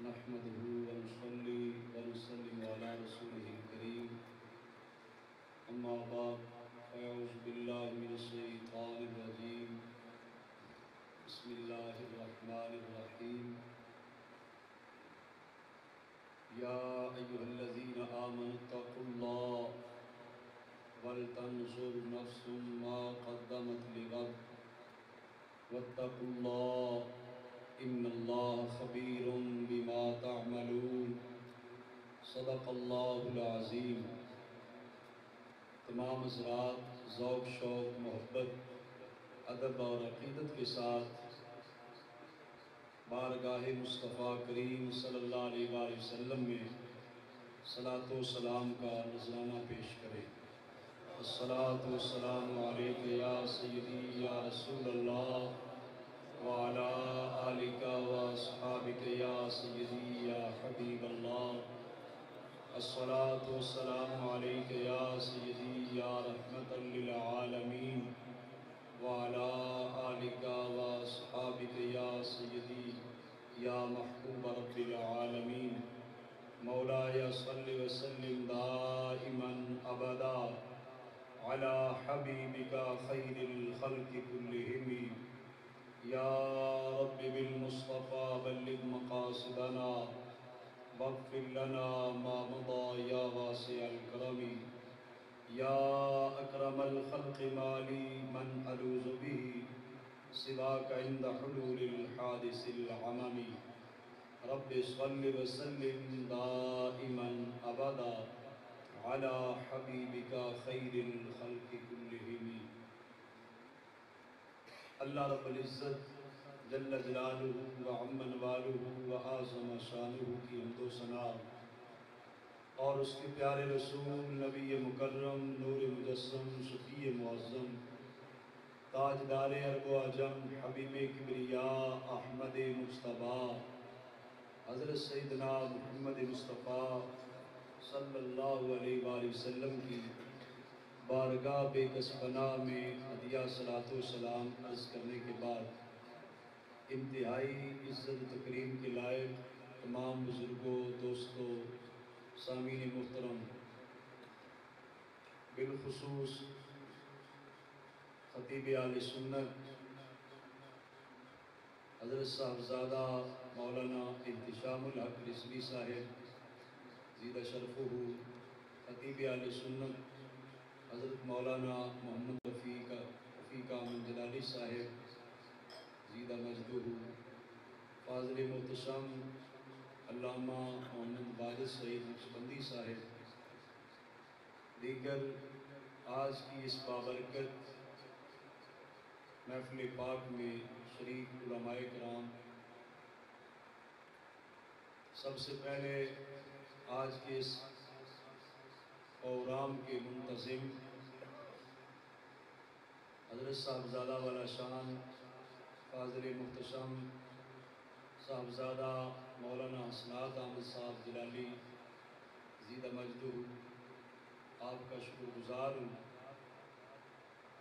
نحمده ونصلي ونسلم على رسوله الكريم أما بعد فأعوذ بالله من الشيطان الرجيم بسم الله الرحمن الرحيم يا أيها الذين آمنوا اتقوا الله ولتنظر نفس ما قدمت لغد واتقوا الله إن الله خبير بما تعملون صدق الله العظيم۔ تمام حضرات ذوق شوق محبت ادب اور عقیدت کے ساتھ بارگاہ مصطفیٰ کریم صلی اللہ علیہ وآلہ وسلم میں صلاۃ و سلام کا نذرانہ پیش کریں۔ الصلاۃ والسلام علیک یا سیدی یا رسول اللہ وعلی آلک واصحابک یا سیدی یا حبیب اللہ۔ الصلاۃ والسلام علیک یا سیدی یا رحمۃ للعالمین وعلی آلک واصحابک یا سیدی یا محبوب رب العالمین۔ مولایا صلی وسلم دائما ابدا علی حبیبک خیر الخلق کلہم۔ یا رب بالمصطفیٰ بلغ مقاصدنا واغفر لنا ما مضى یا واسع الکرم۔ یا اکرم الخلق ما لی من الوذ به سواک عند حلول الحادث العمم۔ رب صل وسلم دائما ابدا علی حبیبک خیر الخلق کلہم۔ اللہ رب العزت جل جلالہ وعم نوالہ وعظم شانہ کی حمد و ثنا اور اس کے پیارے رسول نبی مکرم نور مجسم شفیع معظم تاجدار عرب و عجم حبیب کبریاء احمد مجتبیٰ حضرت سیدنا محمد مصطفیٰ صلی اللہ علیہ وآلہ وسلم کی بارگاہ بے کس پناہ میں ہدیہ صلاۃ و سلام عرض کرنے کے بعد انتہائی عزت و تکریم کے لائق تمام بزرگوں، دوستوں، سامعین محترم، بالخصوص خطیب اہل سنت حضرت صاحبزادہ مولانا احتشام الحق رضوی صاحب زیدہ شرفہ، خطیب اہل سنت حضرت مولانا محمد رفیق احمد جلالی صاحب زیدہ مجدہ، فاضل محتشم علامہ محمد واجد سعید نقشبندی صاحب، دیگر آج کی اس بابرکت محفل پاک میں شریک علماء کرام، سب سے پہلے آج کے اس پروگرام کے منتظم حضرت صاحبزادہ والا شان فاضل محتشم صاحبزادہ مولانا حسنات احمد صاحب جلالی زیدہ مجدہ، آپ کا شکر گزار ہوں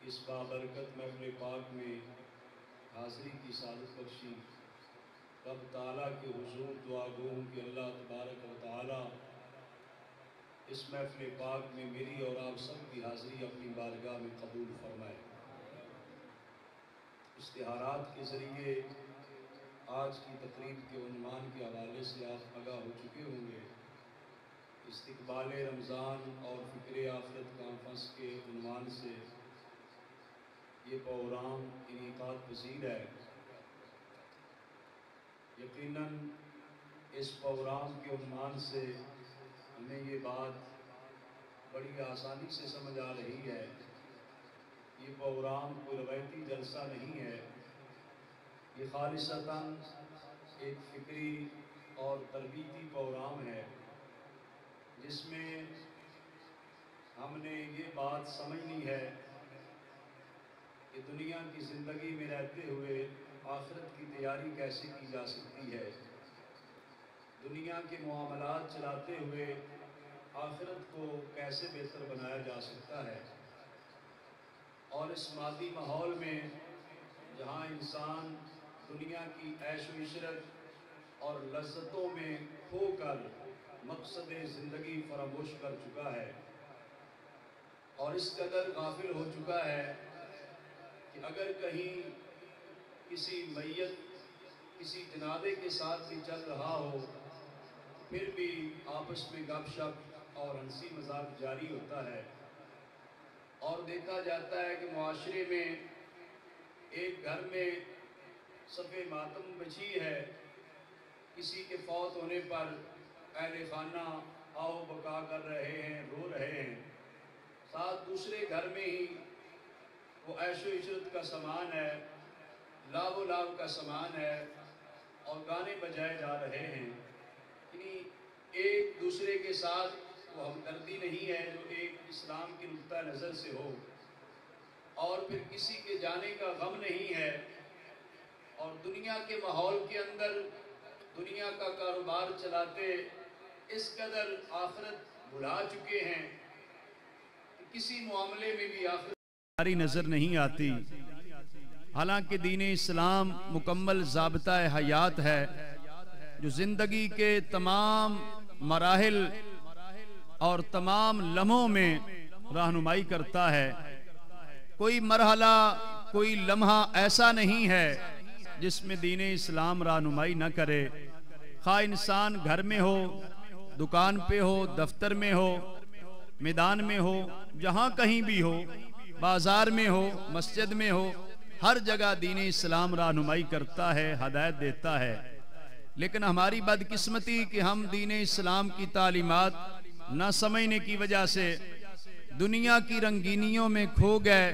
اس بابرکت محفل پاک میں حاضری کی سعادت بخشی۔ رب تعالیٰ کے حضور دعا گو ہوں کہ اللہ تبارک و تعالیٰ اس محفل پاک میں میری اور آپ سب کی حاضری اپنی بارگاہ میں قبول فرمائے۔ اشتہارات کے ذریعے آج کی تقریب کے عنوان کے حوالے سے آپ آگاہ ہو چکے ہوں گے۔ استقبال رمضان اور فکر آخرت کانفرنس کے عنوان سے یہ پروگرام انعقاد پذیر ہے۔ یقیناً اس پروگرام کے عنوان سے ہمیں یہ بات بڑی آسانی سے سمجھ آ رہی ہے، یہ پروگرام کوئی روایتی جلسہ نہیں ہے، یہ خالصتاً ایک فکری اور تربیتی پروگرام ہے جس میں ہم نے یہ بات سمجھنی ہے کہ دنیا کی زندگی میں رہتے ہوئے آخرت کی تیاری کیسے کی جا سکتی ہے، دنیا کے معاملات چلاتے ہوئے آخرت کو کیسے بہتر بنایا جا سکتا ہے، اور اس مادی ماحول میں جہاں انسان دنیا کی عیش و عشرت اور لذتوں میں کھو کر مقصد زندگی فراموش کر چکا ہے، اور اس قدر غافل ہو چکا ہے کہ اگر کہیں کسی میت کسی جنازے کے ساتھ بھی چل رہا ہو پھر بھی آپس میں گپ شپ اور ہنسی مذاق جاری ہوتا ہے، اور دیکھا جاتا ہے کہ معاشرے میں ایک گھر میں صف ماتم بچھی ہے، کسی کے فوت ہونے پر اہل خانہ آؤ بکا کر رہے ہیں، رو رہے ہیں، ساتھ دوسرے گھر میں ہی وہ عیش و عشرت کا سامان ہے، لاو لاو کا سامان ہے اور گانے بجائے جا رہے ہیں، یعنی ایک دوسرے کے ساتھ وہ ہمدردی نہیں ہے جو ایک اسلام کی نقطہ نظر سے ہو، اور پھر کسی کے جانے کا غم نہیں ہے، اور دنیا کے ماحول کے اندر دنیا کا کاروبار چلاتے اس قدر آخرت بھلا چکے ہیں کہ کسی معاملے میں بھی آخرت ہماری نظر نہیں آتی، حالانکہ دین اسلام مکمل ضابطہ حیات ہے جو زندگی کے تمام مراحل اور تمام لمحوں میں رہنمائی کرتا ہے۔ کوئی مرحلہ کوئی لمحہ ایسا نہیں ہے جس میں دین اسلام رہنمائی نہ کرے، خواہ انسان گھر میں ہو، دکان پہ ہو، دفتر میں ہو، میدان میں ہو، جہاں کہیں بھی ہو، بازار میں ہو، مسجد میں ہو، ہر جگہ دین اسلام رہنمائی کرتا ہے، ہدایت دیتا ہے۔ لیکن ہماری بدقسمتی کہ ہم دین اسلام کی تعلیمات نہ سمجھنے کی وجہ سے دنیا کی رنگینیوں میں کھو گئے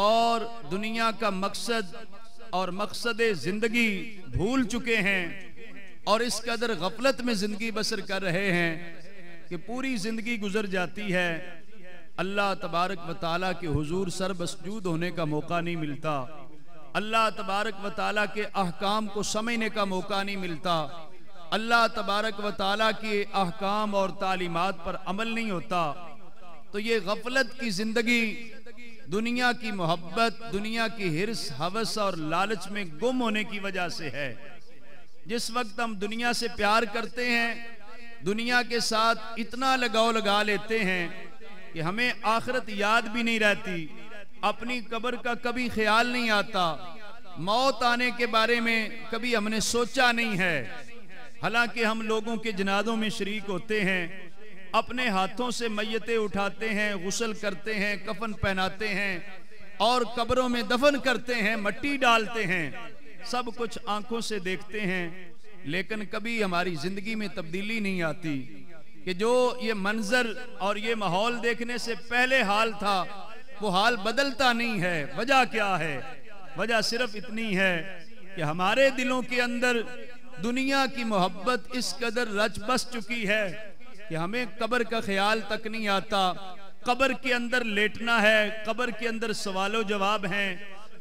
اور دنیا کا مقصد اور مقصد زندگی بھول چکے ہیں، اور اس قدر غفلت میں زندگی بسر کر رہے ہیں کہ پوری زندگی گزر جاتی ہے، اللہ تبارک و تعالیٰ کے حضور سر بسجود ہونے کا موقع نہیں ملتا، اللہ تبارک و تعالیٰ کے احکام کو سمجھنے کا موقع نہیں ملتا، اللہ تبارک و تعالیٰ کے احکام اور تعلیمات پر عمل نہیں ہوتا۔ تو یہ غفلت کی زندگی دنیا کی محبت، دنیا کی حرص، ہوس اور لالچ میں گم ہونے کی وجہ سے ہے۔ جس وقت ہم دنیا سے پیار کرتے ہیں، دنیا کے ساتھ اتنا لگاؤ لگا لیتے ہیں کہ ہمیں آخرت یاد بھی نہیں رہتی، اپنی قبر کا کبھی خیال نہیں آتا، موت آنے کے بارے میں کبھی ہم نے سوچا نہیں ہے، حالانکہ ہم لوگوں کے جنازوں میں شریک ہوتے ہیں، اپنے ہاتھوں سے میتیں اٹھاتے ہیں، غسل کرتے ہیں، کفن پہناتے ہیں اور قبروں میں دفن کرتے ہیں، مٹی ڈالتے ہیں، سب کچھ آنکھوں سے دیکھتے ہیں، لیکن کبھی ہماری زندگی میں تبدیلی نہیں آتی کہ جو یہ منظر اور یہ ماحول دیکھنے سے پہلے حال تھا وہ حال بدلتا نہیں ہے۔ وجہ کیا ہے؟ وجہ صرف اتنی ہے کہ ہمارے دلوں کے اندر دنیا کی محبت اس قدر رچ بس چکی ہے کہ ہمیں قبر کا خیال تک نہیں آتا۔ قبر کے اندر لیٹنا ہے، قبر کے اندر سوال و جواب ہیں،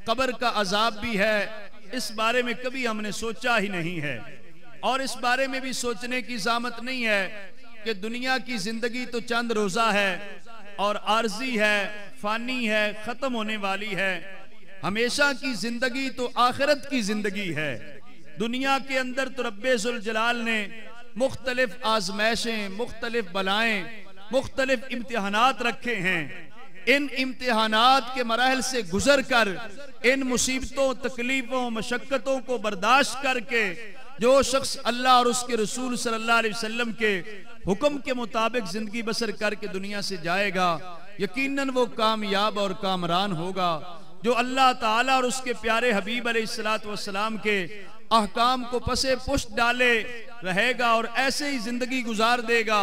قبر کا عذاب بھی ہے، اس بارے میں کبھی ہم نے سوچا ہی نہیں ہے، اور اس بارے میں بھی سوچنے کی زحمت نہیں ہے کہ دنیا کی زندگی تو چند روزہ ہے اور عارضی ہے، فانی ہے، ختم ہونے والی ہے، ہمیشہ کی زندگی تو آخرت کی زندگی ہے۔ دنیا کے اندر تو رب ذوالجلال نے مختلف آزمائشیں، مختلف بلائیں، مختلف امتحانات رکھے ہیں، ان امتحانات کے مراحل سے گزر کر ان مصیبتوں، تکلیفوں، مشقتوں کو برداشت کر کے جو شخص اللہ اور اس کے رسول صلی اللہ علیہ وسلم کے حکم کے مطابق زندگی بسر کر کے دنیا سے جائے گا، یقیناً وہ کامیاب اور کامران ہوگا۔ جو اللہ تعالیٰ اور اس کے پیارے حبیب علیہ السلام کے احکام کو پسے پشت ڈالے رہے گا اور ایسے ہی زندگی گزار دے گا،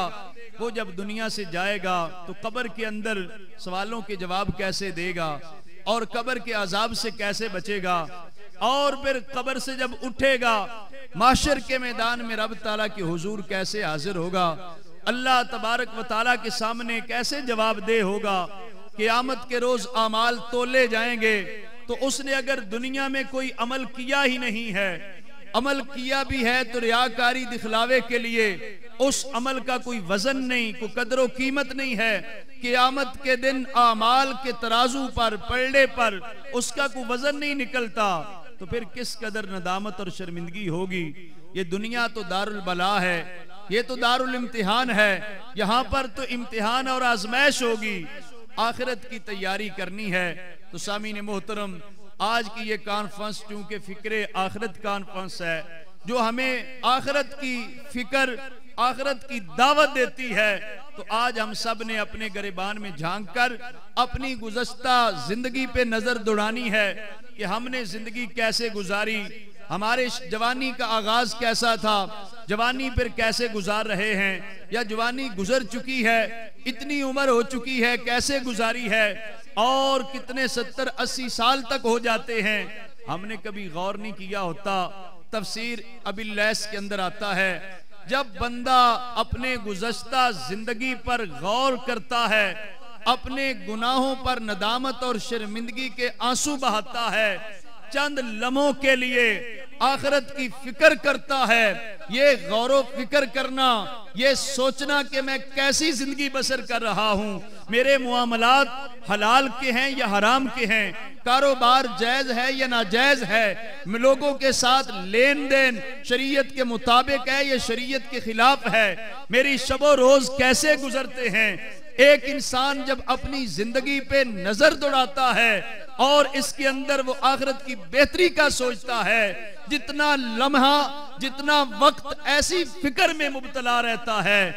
وہ جب دنیا سے جائے گا تو قبر کے اندر سوالوں کے جواب کیسے دے گا اور قبر کے عذاب سے کیسے بچے گا، اور پھر قبر سے جب اٹھے گا محشر کے میدان میں رب تعالیٰ کے حضور کیسے حاضر ہوگا، اللہ تبارک و تعالیٰ کے سامنے کیسے جواب دہ ہوگا۔ قیامت کے روز اعمال تولے جائیں گے تو اس نے اگر دنیا میں کوئی عمل کیا ہی نہیں ہے، عمل کیا بھی ہے تو ریاکاری دکھلاوے کے لیے، اس عمل کا کوئی وزن نہیں، کوئی قدر و قیمت نہیں ہے۔ قیامت کے دن اعمال کے ترازو پر، پلڑے پر اس کا کوئی وزن نہیں نکلتا، تو پھر کس قدر ندامت اور شرمندگی ہوگی۔ یہ دنیا تو دار البلا ہے، یہ تو دار الامتحان ہے، یہاں پر تو امتحان اور آزمائش ہوگی، آخرت کی تیاری کرنی ہے۔ تو سامعین محترم، آج کی یہ کانفرنس چونکہ فکر آخرت کانفرنس ہے، جو ہمیں آخرت کی فکر، آخرت کی دعوت دیتی ہے، تو آج ہم سب نے اپنے گریبان میں جھانک کر اپنی گزشتہ زندگی پہ نظر دوڑانی ہے کہ ہم نے زندگی کیسے گزاری، ہمارے جوانی کا آغاز کیسا تھا، جوانی پر کیسے گزار رہے ہیں، یا جوانی گزر چکی ہے، اتنی عمر ہو چکی ہے کیسے گزاری ہے، اور کتنے 70-80 سال تک ہو جاتے ہیں، ہم نے کبھی غور نہیں کیا ہوتا۔ تفسیر ابی اللیث کے اندر آتا ہے، جب بندہ اپنے گزشتہ زندگی پر غور کرتا ہے، اپنے گناہوں پر ندامت اور شرمندگی کے آنسو بہاتا ہے، چند لمحوں کے لیے آخرت کی فکر کرتا ہے، یہ غور و فکر کرنا، یہ سوچنا کہ میں کیسی زندگی بسر کر رہا ہوں، میرے معاملات حلال کے ہیں یا حرام کے ہیں، کاروبار جائز ہے یا ناجائز ہے، لوگوں کے ساتھ لین دین شریعت کے مطابق ہے یا شریعت کے خلاف ہے، میری شب و روز کیسے گزرتے ہیں۔ ایک انسان جب اپنی زندگی پہ نظر دوڑاتا ہے اور اس کے اندر وہ آخرت کی بہتری کا سوچتا ہے، جتنا لمحہ، جتنا وقت ایسی فکر میں مبتلا رہتا ہے،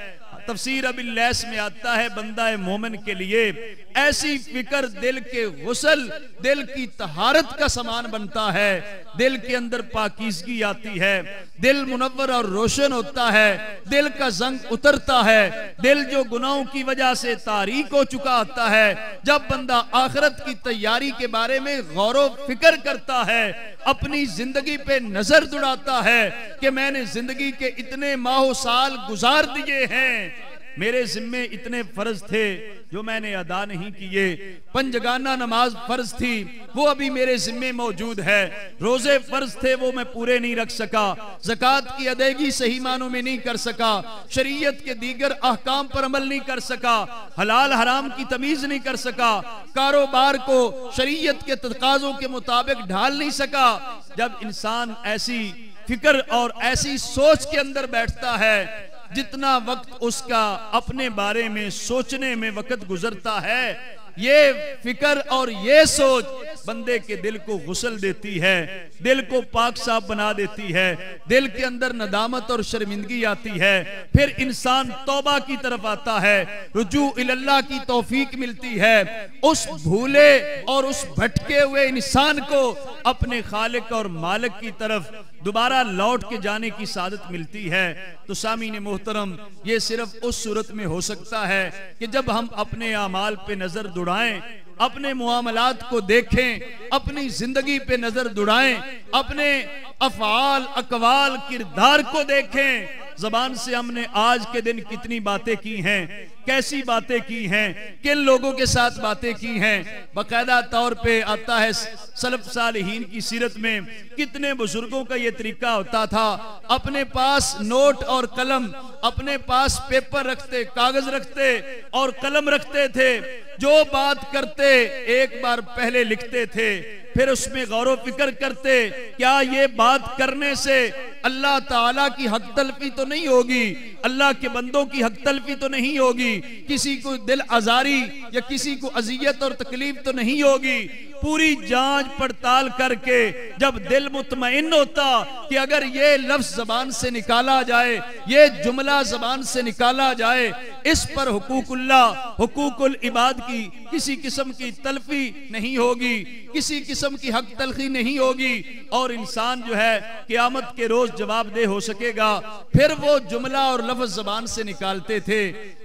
تفسیر ابی اللیث میں آتا ہے، بندہ مومن کے لیے ایسی فکر دل کے غسل، دل کی طہارت کا سامان بنتا ہے، دل کے اندر پاکیزگی آتی ہے، دل منور اور روشن ہوتا ہے، دل کا زنگ اترتا ہے، دل جو گناہوں کی وجہ سے تاریک ہو چکا ہوتا ہے، جب بندہ آخرت کی تیاری کے بارے میں غور و فکر کرتا ہے، اپنی زندگی پہ نظر دوڑاتا ہے کہ میں نے زندگی کے اتنے ماہ و سال گزار دیے ہیں، میرے ذمے اتنے فرض تھے جو میں نے ادا نہیں کیے، پنجگانہ نماز فرض تھی وہ ابھی میرے ذمے موجود ہے، روزے فرض تھے وہ میں پورے نہیں رکھ سکا، زکوٰۃ کی ادائیگی صحیح معنوں میں نہیں کر سکا، شریعت کے دیگر احکام پر عمل نہیں کر سکا، حلال حرام کی تمیز نہیں کر سکا، کاروبار کو شریعت کے تقاضوں کے مطابق ڈھال نہیں سکا۔ جب انسان ایسی فکر اور ایسی سوچ کے اندر بیٹھتا ہے، جتنا وقت اس کا اپنے بارے میں سوچنے میں وقت گزرتا ہے، یہ فکر اور یہ سوچ بندے کے دل کو غسل دیتی ہے، دل کو پاک صاف بنا دیتی ہے، دل کے اندر ندامت اور شرمندگی آتی ہے، پھر انسان توبہ کی طرف آتا ہے، رجوع اللہ کی توفیق ملتی ہے، اس بھولے اور اس بھٹکے ہوئے انسان کو اپنے خالق اور مالک کی طرف دوبارہ لوٹ کے جانے کی سعادت ملتی ہے۔ تو سامعین محترم، یہ صرف اس صورت میں ہو سکتا ہے کہ جب ہم اپنے اعمال پہ نظر دوڑائیں، اپنے معاملات کو دیکھیں، اپنی زندگی پہ نظر دوڑائیں، اپنے افعال، اقوال، کردار کو دیکھیں، زبان سے ہم نے آج کے دن کتنی باتیں کی ہیں، کیسی باتیں کی ہیں، کن لوگوں کے ساتھ باتیں کی ہیں، باقاعدہ طور پہ آتا ہے سلف صالحین کی سیرت میں کتنے بزرگوں کا یہ طریقہ ہوتا تھا، اپنے پاس نوٹ اور قلم، اپنے پاس پیپر رکھتے، کاغذ رکھتے اور قلم رکھتے تھے، جو بات کرتے ایک بار پہلے لکھتے تھے، پھر اس میں غور و فکر کرتے، کیا یہ بات کرنے سے اللہ تعالیٰ کی حق تلفی تو نہیں ہوگی، اللہ کے بندوں کی حق تلفی تو نہیں ہوگی، کسی کو دل آزاری یا کسی کو اذیت اور تکلیف تو نہیں ہوگی، پوری جانچ پڑتال کر کے جب دل مطمئن ہوتا کہ اگر یہ لفظ زبان سے نکالا جائے، یہ جملہ زبان سے نکالا جائے، اس پر حقوق اللہ، حقوق العباد کی کسی قسم کی تلفی نہیں ہوگی، کسی قسم کی حق تلخی نہیں ہوگی، اور انسان جو ہے قیامت کے روز جواب دہ ہو سکے گا، پھر وہ جملہ اور لفظ زبان سے نکالتے تھے۔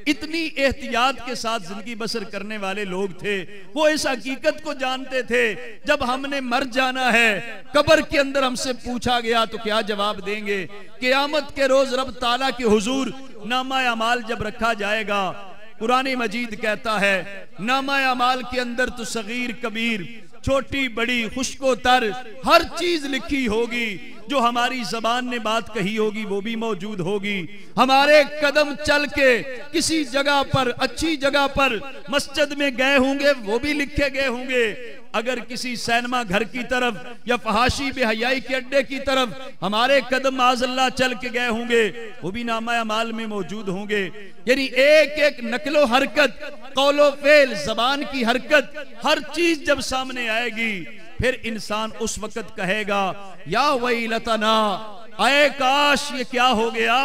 اتنی احتیاط کے ساتھ زندگی بسر کرنے والے لوگ تھے، وہ اس حقیقت کو جانتے تھے جب ہم نے مر جانا ہے، قبر کے اندر ہم سے پوچھا گیا تو کیا جواب دیں گے، قیامت کے روز رب تعالیٰ کے حضور نامہ اعمال جب رکھا جائے گا، قرآن مجید کہتا ہے نامہ اعمال کے اندر تو صغیر کبیر، چھوٹی بڑی، خشک و تر، ہر چیز لکھی ہوگی، جو ہماری زبان نے بات کہی ہوگی وہ بھی موجود ہوگی، ہمارے قدم چل کے کسی جگہ پر، اچھی جگہ پر مسجد میں گئے ہوں گے وہ بھی لکھے گئے ہوں گے، اگر کسی سینما گھر کی طرف یا فحاشی بے حیائی کے اڈے کی طرف ہمارے قدم معاذ اللہ چل کے گئے ہوں گے، وہ بھی نامہ اعمال میں موجود ہوں گے. یعنی ایک ایک نقل و حرکت، قول و فعل، زبان کی حرکت، ہر چیز جب سامنے آئے گی، پھر انسان اس وقت کہے گا یا ویلتنا، اے کاش یہ کیا ہو گیا،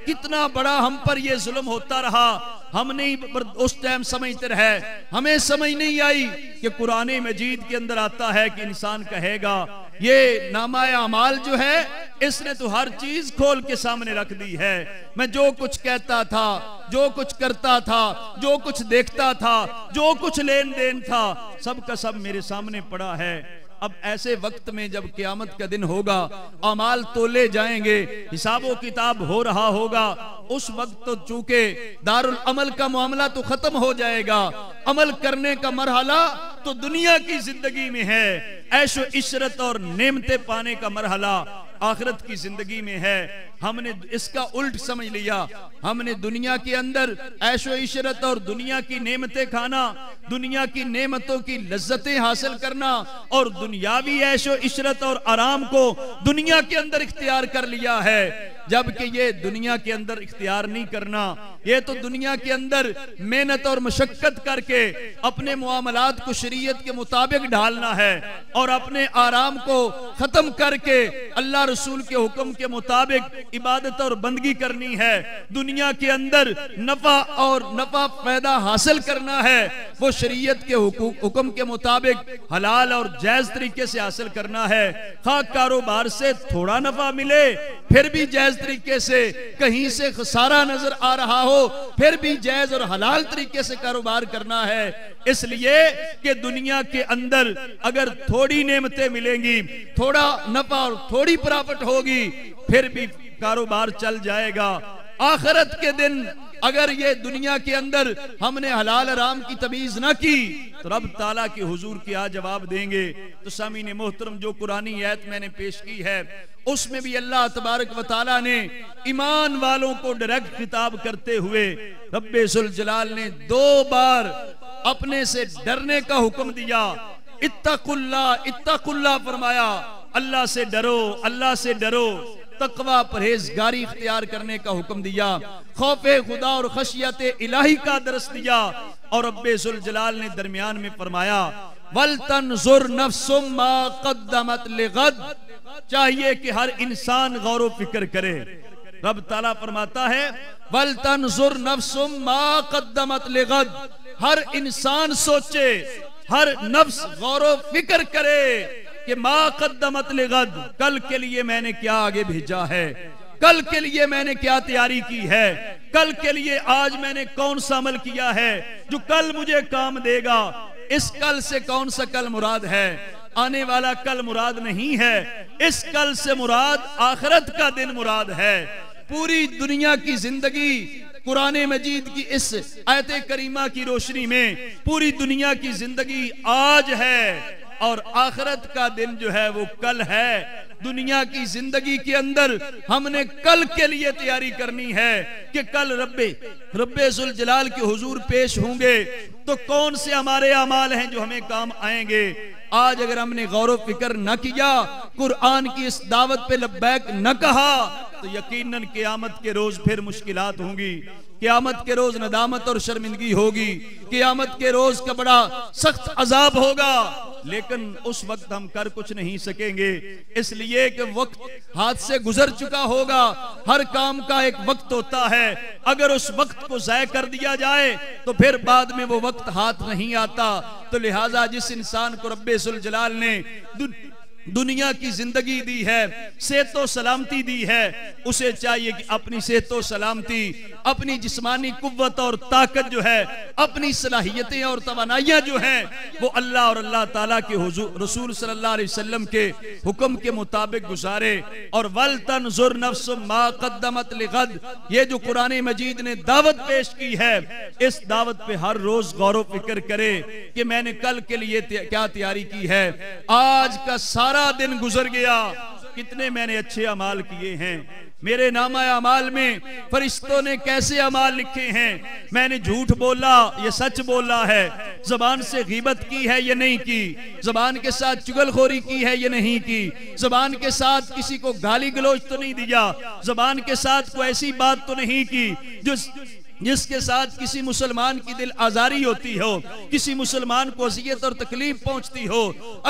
کتنا بڑا ہم پر یہ ظلم ہوتا رہا، ہم نہیں اس ٹائم سمجھتے رہے، ہمیں سمجھ نہیں آئی کہ قرآن مجید کے اندر آتا ہے کہ انسان کہے گا یہ نامہ اعمال جو ہے اس نے تو ہر چیز کھول کے سامنے رکھ دی ہے، میں جو کچھ کہتا تھا، جو کچھ کرتا تھا، جو کچھ دیکھتا تھا، جو کچھ لین دین تھا، سب کا سب میرے سامنے پڑا ہے. اب ایسے وقت میں جب قیامت کا دن ہوگا، اعمال تولے جائیں گے، حساب و کتاب ہو رہا ہوگا، اس وقت تو چونکہ دار العمل کا معاملہ تو ختم ہو جائے گا، عمل کرنے کا مرحلہ تو دنیا کی زندگی میں ہے، عیش و عشرت اور نعمتیں پانے کا مرحلہ آخرت کی زندگی میں ہے. ہم نے اس کا الٹ سمجھ لیا، ہم نے دنیا کے اندر عیش و عشرت اور دنیا کی نعمتیں کھانا، دنیا کی نعمتوں کی لذتیں حاصل کرنا اور دنیاوی عیش و عشرت اور آرام کو دنیا کے اندر اختیار کر لیا ہے، جبکہ یہ دنیا کے اندر اختیار نہیں کرنا، یہ تو دنیا کے اندر محنت اور مشقت کر کے اپنے معاملات کو شریعت کے مطابق ڈھالنا ہے اور اپنے آرام کو ختم کر کے اللہ رسول کے حکم کے مطابق عبادت اور بندگی کرنی ہے. دنیا کے اندر نفع فائدہ حاصل کرنا ہے، وہ شریعت کے حکم کے مطابق حلال اور جائز طریقے سے حاصل کرنا ہے. خواہ کاروبار سے تھوڑا نفع ملے پھر بھی جائز طریقے سے، کہیں سے خسارہ نظر آ رہا ہو پھر بھی جائز اور حلال طریقے سے کاروبار کرنا ہے. اس لیے کہ دنیا کے اندر اگر تھوڑی نعمتیں ملیں گی، تھوڑا نفع اور تھوڑی پرافٹ ہوگی، پھر بھی کاروبار چل جائے گا. آخرت کے دن اگر یہ دنیا کے اندر ہم نے حلال حرام کی تمیز نہ کی تو رب تعالیٰ کے حضور کیا جواب دیں گے. تو سامعین محترم، جو قرآنی آیت میں نے پیش کی ہے اس میں بھی اللہ تبارک و تعالیٰ نے ایمان والوں کو ڈائریکٹ خطاب کرتے ہوئے رب ذوالجلال نے 2 بار اپنے سے ڈرنے کا حکم دیا. اتقوا اللہ فرمایا، اللہ سے ڈرو، اللہ سے ڈرو. تقوی پرہیزگاری اختیار کرنے کا حکم دیا، خوف خدا اور خشیت الہی کا درس دیا، اور رب ذوالجلال نے درمیان میں فرمایا وَلْتَنْظُرْ نَفْسٌ مَا قَدَّمَتْ لِغَدٍ، چاہیے کہ ہر انسان غور و فکر کرے. رب تعالیٰ فرماتا ہے وَلْتَنْظُرْ نَفْسٌ مَا قَدَّمَتْ لِغَدٍ، ہر انسان سوچے، ہر نفس غور و فکر کرے کہ ما قدمت لغد، کل کے لیے میں نے کیا آگے بھیجا ہے، کل کے لیے میں نے کیا تیاری کی ہے، کل کے لیے آج میں نے کون سا عمل کیا ہے جو کل مجھے کام دے گا. اس کل سے کون سا کل مراد ہے؟ آنے والا کل مراد نہیں ہے، اس کل سے مراد آخرت کا دن مراد ہے. پوری دنیا کی زندگی قرآن مجید کی اس آیت کریمہ کی روشنی میں پوری دنیا کی زندگی آج ہے اور آخرت کا دن جو ہے وہ کل ہے. دنیا کی زندگی کے اندر ہم نے کل کے لیے تیاری کرنی ہے کہ کل رب ذوالجلال کے حضور پیش ہوں گے تو کون سے ہمارے اعمال ہیں جو ہمیں کام آئیں گے. آج اگر ہم نے غور و فکر نہ کیا، قرآن کی اس دعوت پہ لبیک نہ کہا، تو یقیناً قیامت کے روز پھر مشکلات ہوں گی، قیامت کے روز ندامت اور شرمندگی ہوگی، قیامت کے روز کا بڑا سخت عذاب ہوگا. لیکن اس وقت ہم کر کچھ نہیں سکیں گے، اس لیے کہ وقت ہاتھ سے گزر چکا ہوگا. ہر کام کا ایک وقت ہوتا ہے، اگر اس وقت کو ضائع کر دیا جائے تو پھر بعد میں وہ وقت ہاتھ نہیں آتا. تو لہٰذا جس انسان کو رب ذوالجلال نے دنیا کی زندگی دی ہے، صحت و سلامتی دی ہے، اسے چاہیے کہ اپنی صحت و سلامتی، اپنی جسمانی قوت اور طاقت جو ہے، اپنی صلاحیتیں اور توانائیاں جو ہیں، وہ اللہ اور اللہ تعالیٰ کے رسول صلی اللہ علیہ وسلم کے حکم کے مطابق گزارے. اور وَلْتَنْظُرْ نَفْسٌ مَا قَدَّمَتْ لِغَدٍ، یہ جو قرآن مجید نے دعوت پیش کی ہے، اس دعوت پہ ہر روز غور و فکر کرے کہ میں نے کل کے لیے کیا تیاری کی ہے. آج کا سارا دن گزر گیا، کتنے میں نے اچھے اعمال کیے ہیں، میرے نامہ اعمال میں فرشتوں نے کیسے اعمال لکھے ہیں، میں نے جھوٹ بولا یہ سچ بولا ہے، زبان سے غیبت کی ہے یہ نہیں کی، زبان کے ساتھ چغل خوری کی ہے یہ نہیں کی، زبان کے ساتھ کسی کو گالی گلوچ تو نہیں دیا، زبان کے ساتھ کوئی ایسی بات تو نہیں کی جس کے ساتھ کسی مسلمان کی دل آزاری ہوتی ہو، کسی مسلمان کو اذیت اور تکلیف پہنچتی ہو۔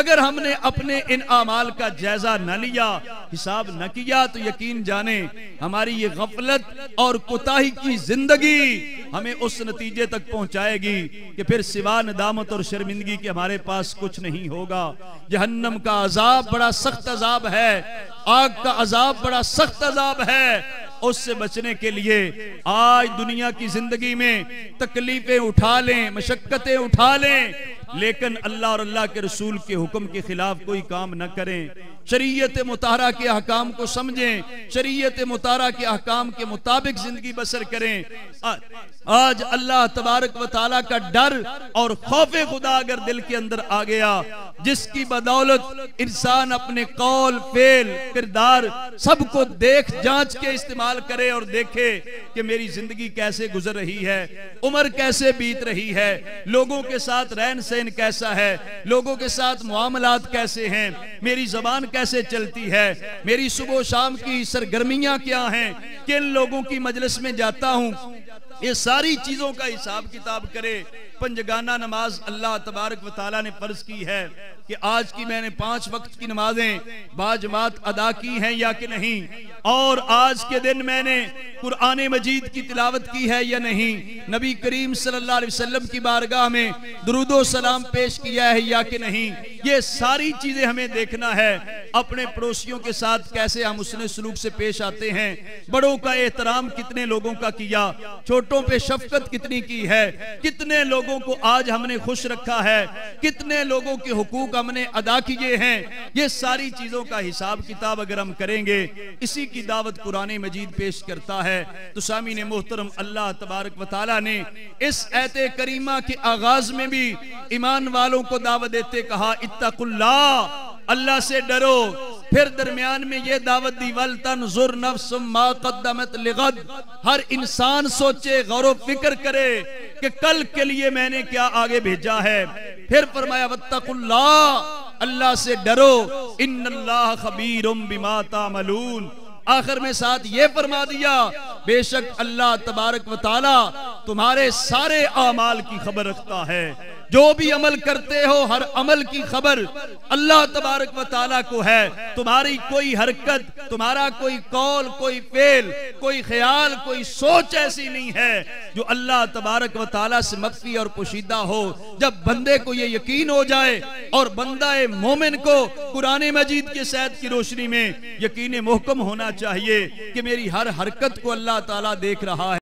اگر ہم نے اپنے ان اعمال کا جائزہ نہ لیا، حساب نہ کیا، تو یقین جانیں ہماری یہ غفلت اور کوتاہی کی زندگی ہمیں اس نتیجے تک پہنچائے گی کہ پھر سوا ندامت اور شرمندگی کے ہمارے پاس کچھ نہیں ہوگا۔ جہنم کا عذاب بڑا سخت عذاب ہے، آگ کا عذاب بڑا سخت عذاب ہے۔ اس سے بچنے کے لیے آج دنیا کی زندگی میں تکلیفیں اٹھا لیں، مشقتیں اٹھا لیں، لیکن اللہ اور اللہ کے رسول کے حکم کے خلاف کوئی کام نہ کریں، شریعت مطہرہ کے احکام کو سمجھیں، شریعت مطہرہ کے احکام کے مطابق زندگی بسر کریں۔ آج اللہ تبارک و تعالیٰ کا ڈر اور خوف خدا اگر دل کے اندر آ گیا، جس کی بدولت انسان اپنے قول، فعل، کردار سب کو دیکھ جانچ کے استعمال کرے اور دیکھے کہ میری زندگی کیسے گزر رہی ہے، عمر کیسے بیت رہی ہے، لوگوں کے ساتھ رہن سہن کیسا ہے، لوگوں کے ساتھ معاملات کیسے ہیں، میری زبان کیسے چلتی ہے، میری صبح و شام کی سرگرمیاں کیا ہیں، کن لوگوں کی مجلس میں جاتا ہوں، یہ ساری چیزوں کا حساب کتاب کرے۔ پنجگانہ نماز اللہ تبارک و تعالیٰ نے فرض کی ہے کہ آج کی میں نے 5 وقت کی نمازیں باجماعت ادا کی ہیں یا کہ نہیں، اور آج کے دن میں نے قرآن مجید کی تلاوت کی ہے یا نہیں، نبی کریم صلی اللہ علیہ وسلم کی بارگاہ میں درود و سلام پیش کیا ہے یا کہ نہیں، یہ ساری چیزیں ہمیں دیکھنا ہے۔ اپنے پڑوسیوں کے ساتھ کیسے ہم حسن سلوک سے پیش آتے ہیں، بڑوں کا احترام کتنے لوگوں کا کیا، چھوٹوں پہ شفقت کتنی کی ہے، کتنے لوگوں کو آج ہم نے خوش رکھا ہے، کتنے لوگوں کے حقوق ہم نے ادا کیے ہیں، یہ ساری چیزوں کا حساب کتاب اگر ہم کریں گے، اسی کی دعوت قرآن مجید پیش کرتا ہے۔ تو سامعین محترم، اللہ تبارک و تعالیٰ نے اس آیت کریمہ کے آغاز میں بھی ایمان والوں کو دعوت دیتے کہا اتقوا اللہ، اللہ سے ڈرو، پھر درمیان میں یہ دعوت دی وَلْتَنْظُرْ نَفْسٌ مَا قَدَّمَتْ لِغَدٍ، ہر انسان سوچے، غور و فکر کرے کہ کل کے لیے میں نے کیا آگے بھیجا ہے۔ پھر فرمایا وَاتَّقُوا اللَّهَ، اللہ سے ڈرو، إِنَّ اللَّهَ خَبِيرٌ بِمَا تَعْمَلُونَ، آخر میں ساتھ یہ فرما دیا بے شک اللہ تبارک و تعالی تمہارے سارے اعمال کی خبر رکھتا ہے، جو بھی عمل کرتے ہو ہر عمل کی خبر اللہ تبارک و تعالیٰ کو ہے۔ تمہاری کوئی حرکت، تمہارا کوئی قول، کوئی فعل، کوئی خیال، کوئی سوچ ایسی نہیں ہے جو اللہ تبارک و تعالیٰ سے مخفی اور پوشیدہ ہو۔ جب بندے کو یہ یقین ہو جائے اور بندہ مومن کو قرآن مجید کے صحت کی روشنی میں یقین محکم ہونا چاہیے کہ میری ہر حرکت کو اللہ تعالیٰ دیکھ رہا